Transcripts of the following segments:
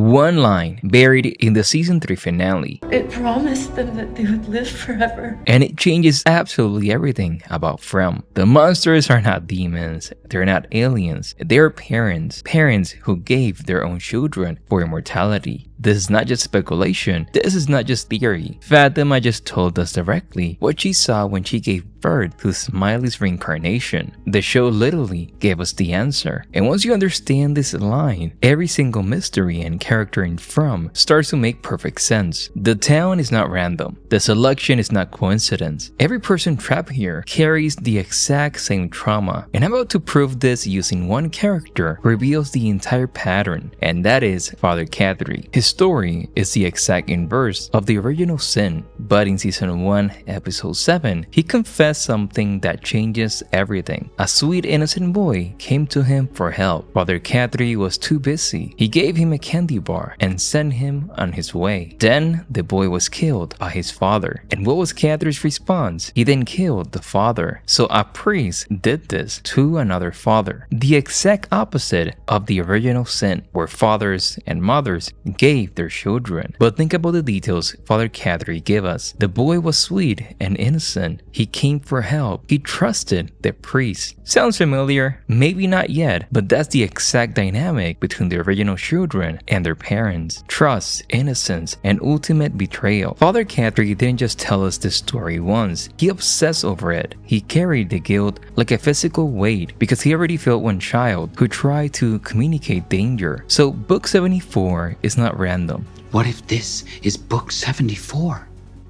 One line buried in the season 3 finale. It promised them that they would live forever. And it changes absolutely everything about From. The monsters are not demons, they're not aliens, they're parents who gave their own children for immortality. This is not just speculation, this is not just theory. Fatima just told us directly what she saw when she gave birth to Smiley's reincarnation. The show literally gave us the answer. And once you understand this line, every single mystery and character in From starts to make perfect sense. The town is not random. The selection is not coincidence. Every person trapped here carries the exact same trauma. And I'm about to prove this using one character who reveals the entire pattern, and that is Father Khatri. His story is the exact inverse of the original sin, but in season 1, episode 7, he confessed something that changes everything. A sweet innocent boy came to him for help. Father Khatri was too busy. He gave him a candy bar and sent him on his way. Then the boy was killed by his father. And what was Khatri's response? He then killed the father. So a priest did this to another father. The exact opposite of the original sin, where fathers and mothers gave their children. But think about the details Father Khatri gave us. The boy was sweet and innocent. He came for help. He trusted the priest. Sounds familiar? Maybe not yet, but that's the exact dynamic between the original children and their parents. Trust, innocence, and ultimate betrayal. Father Khatri didn't just tell us this story once. He obsessed over it. He carried the guilt like a physical weight because he already felt one child who tried to communicate danger. So book 74 is not random. What if this is book 74?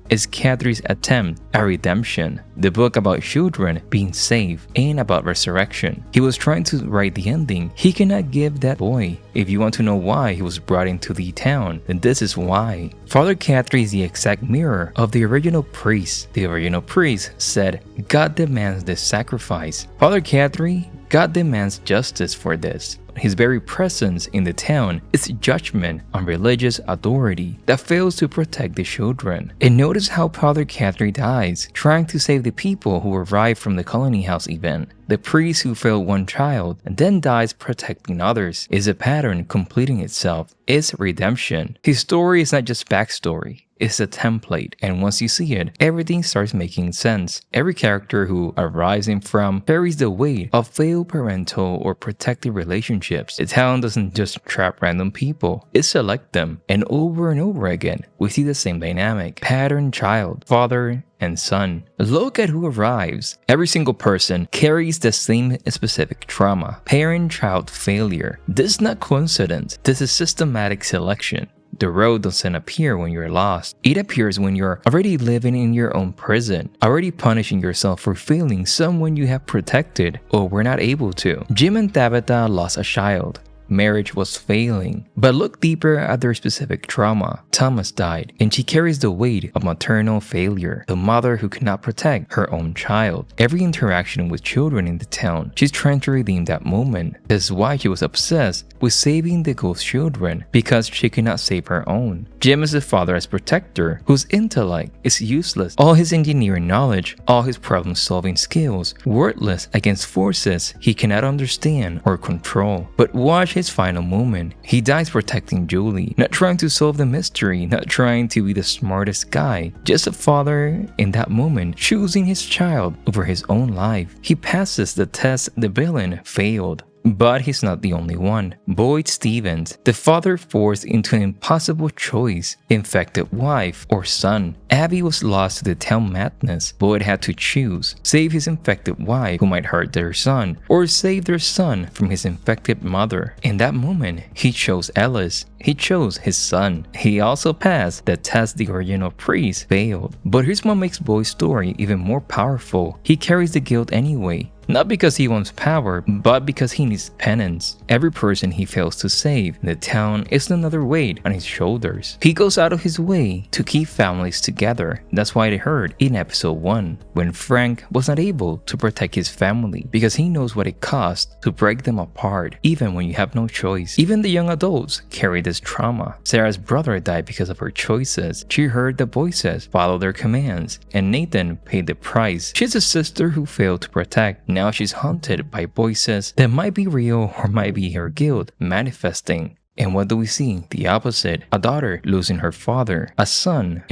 Is Khatri's attempt at redemption, the book about children being saved and about resurrection. He was trying to write the ending he cannot give that boy. If you want to know why he was brought into the town, then this is why. Father Khatri is the exact mirror of the original priest. The original priest said, God demands this sacrifice. Father Khatri, God demands justice for this. His very presence in the town is judgment on religious authority that fails to protect the children. And notice how Father Khatri dies trying to save the people who arrived from the colony house event. The priest who failed one child and then dies protecting others is a pattern completing itself. It's redemption. His story is not just backstory. It's a template, and once you see it, everything starts making sense. Every character who arrives in From carries the weight of failed parental or protective relationships. The town doesn't just trap random people, it selects them. And over again, we see the same dynamic. Pattern child, father, and son. Look at who arrives. Every single person carries the same specific trauma. Parent-child failure. This is not coincidence. This is systematic selection. The road doesn't appear when you're lost. It appears when you're already living in your own prison, already punishing yourself for failing someone you have protected or were not able to. Jim and Tabitha lost a child. Marriage was failing. But look deeper at their specific trauma. Thomas died, and she carries the weight of maternal failure, the mother who cannot protect her own child. Every interaction with children in the town, she's trying to redeem that moment. This is why she was obsessed with saving the ghost children, because she cannot save her own. Jim is a father as protector whose intellect is useless. All his engineering knowledge, all his problem-solving skills, worthless against forces he cannot understand or control. But watch his final moment. He dies protecting Julie, not trying to solve the mystery, not trying to be the smartest guy, just a father in that moment choosing his child over his own life. He passes the test the villain failed. But he's not the only one. Boyd Stevens, the father forced into an impossible choice, infected wife or son. Abby was lost to the town madness. Boyd had to choose, save his infected wife who might hurt their son, or save their son from his infected mother. In that moment, he chose Ellis. He chose his son. He also passed the test the original priest failed. But here's what makes Boyd's story even more powerful. He carries the guilt anyway. Not because he wants power, but because he needs penance. Every person he fails to save in the town is another weight on his shoulders. He goes out of his way to keep families together. That's why they heard in episode 1, when Frank was not able to protect his family because he knows what it costs to break them apart, even when you have no choice. Even the young adults carry this trauma. Sarah's brother died because of her choices. She heard the voices, followed their commands, and Nathan paid the price. She's a sister who failed to protect. Now she's haunted by voices that might be real or might be her guilt manifesting. And what do we see? The opposite. A daughter losing her father, a son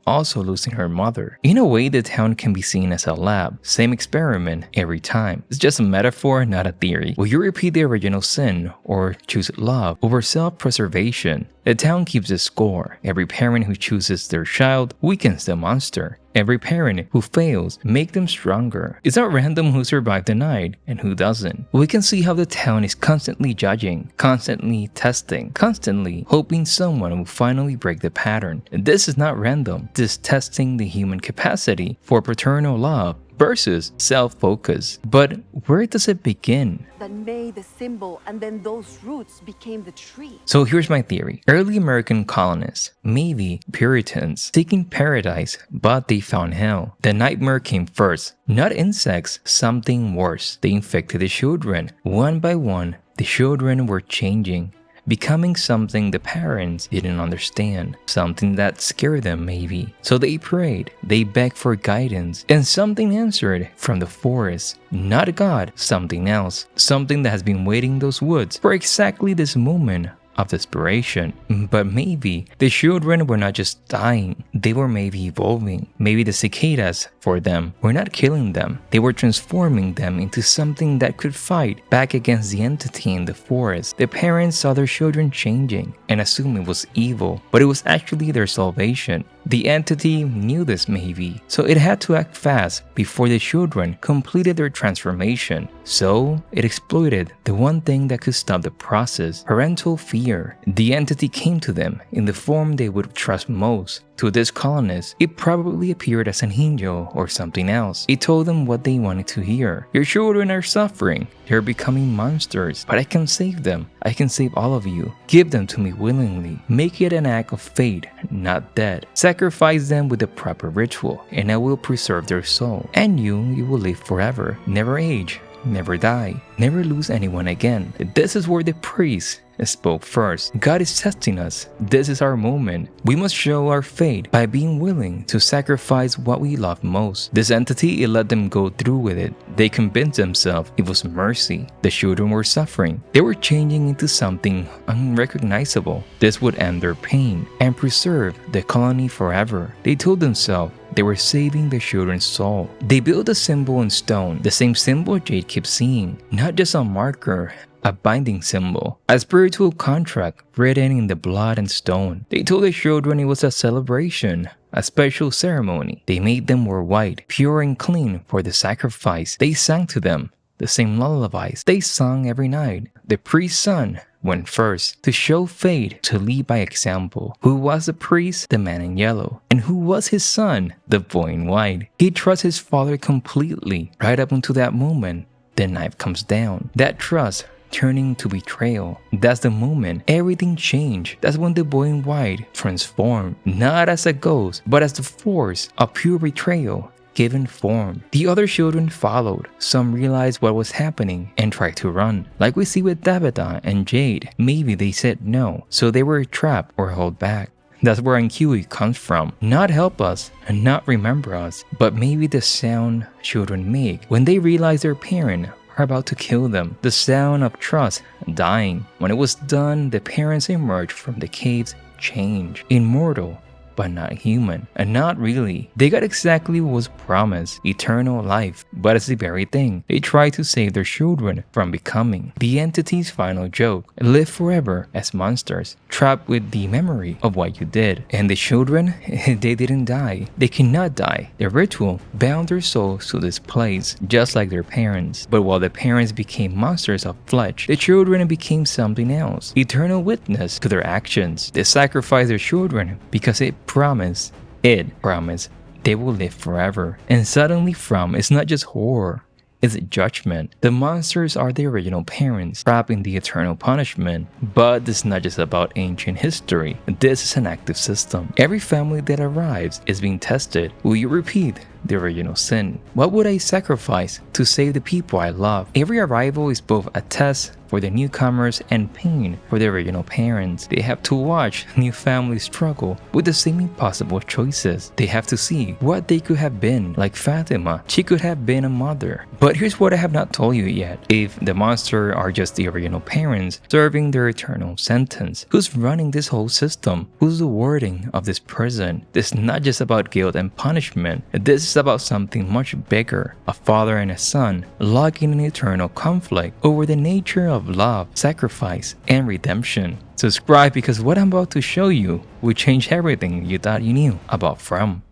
also losing her mother. In a way, the town can be seen as a lab. Same experiment every time. It's just a metaphor, not a theory. Will you repeat the original sin or choose love over self-preservation? The town keeps a score. Every parent who chooses their child weakens the monster. Every parent who fails makes them stronger. It's not random who survived the night and who doesn't. We can see how the town is constantly judging, constantly testing, constantly hoping someone will finally break the pattern. And this is not random. This is testing the human capacity for paternal love versus self-focus. But where does it begin? That made the symbol, and then those roots became the tree. So here's my theory. Early American colonists, maybe Puritans, seeking paradise, but they found hell. The nightmare came first. Not insects, something worse. They infected the children. One by one, the children were changing, becoming something the parents didn't understand, something that scared them maybe. So they prayed, they begged for guidance, and something answered from the forest. Not God, something else, something that has been waiting in those woods for exactly this moment of desperation. But maybe the children were not just dying, they were maybe evolving. Maybe the cicadas, for them, were not killing them, they were transforming them into something that could fight back against the entity in the forest. The parents saw their children changing and assumed it was evil, but it was actually their salvation. The entity knew this maybe, so it had to act fast before the children completed their transformation. So it exploited the one thing that could stop the process: parental fear. The entity came to them in the form they would trust most. To this colonist, it probably appeared as an angel or something else. It told them what they wanted to hear. Your children are suffering. They're becoming monsters, but I can save them. I can save all of you. Give them to me willingly. Make it an act of faith, not death. Sacrifice them with the proper ritual, and I will preserve their soul. And you will live forever, never age, never die, never lose anyone again. This is where the priest spoke first. God is testing us. This is our moment. We must show our faith by being willing to sacrifice what we love most. This entity, it let them go through with it. They convinced themselves it was mercy. The children were suffering. They were changing into something unrecognizable. This would end their pain and preserve the colony forever. They told themselves they were saving the children's soul. They built a symbol in stone, the same symbol Jade keeps seeing, not just a marker, a binding symbol, a spiritual contract written in the blood and stone. They told the children it was a celebration, a special ceremony. They made them wear white, pure and clean for the sacrifice. They sang to them the same lullabies they sung every night. The priest's son went first to show faith, to lead by example. Who was the priest? The man in yellow. And who was his son? The boy in white. He trusts his father completely. Right up until that moment, the knife comes down. That trust turning to betrayal. That's the moment everything changed. That's when the boy in white transformed, not as a ghost, but as the force of pure betrayal given form. The other children followed. Some realized what was happening and tried to run. Like we see with Tabitha and Jade. Maybe they said no, so they were trapped or held back. That's where Ankiwi comes from. Not help us and not remember us, but maybe the sound children make when they realize their parent are about to kill them. The sound of trust dying. When it was done, the parents emerged from the caves changed. Immortal, but not human. And not really. They got exactly what was promised, eternal life. But it's the very thing they try to save their children from becoming. The entity's final joke: live forever as monsters, trapped with the memory of what you did. And the children, they didn't die. They cannot die. The ritual bound their souls to this place, just like their parents. But while the parents became monsters of flesh, the children became something else, eternal witness to their actions. They sacrificed their children because it promised they will live forever. And suddenly from it's not just horror, it's judgment. The monsters are the original parents, trapped in the eternal punishment. But this is not just about ancient history. This is an active system. Every family that arrives is being tested. Will you repeat the original sin? What would I sacrifice to save the people I love? Every arrival is both a test for the newcomers and pain for the original parents. They have to watch new families struggle with the same impossible choices. They have to see what they could have been, like Fatima. She could have been a mother. But here's what I have not told you yet. If the monster are just the original parents serving their eternal sentence, who's running this whole system? Who's the warden of this prison? This is not just about guilt and punishment. This is about something much bigger. A father and a son locked in an eternal conflict over the nature of love, sacrifice, and redemption. Subscribe because what I'm about to show you will change everything you thought you knew about From.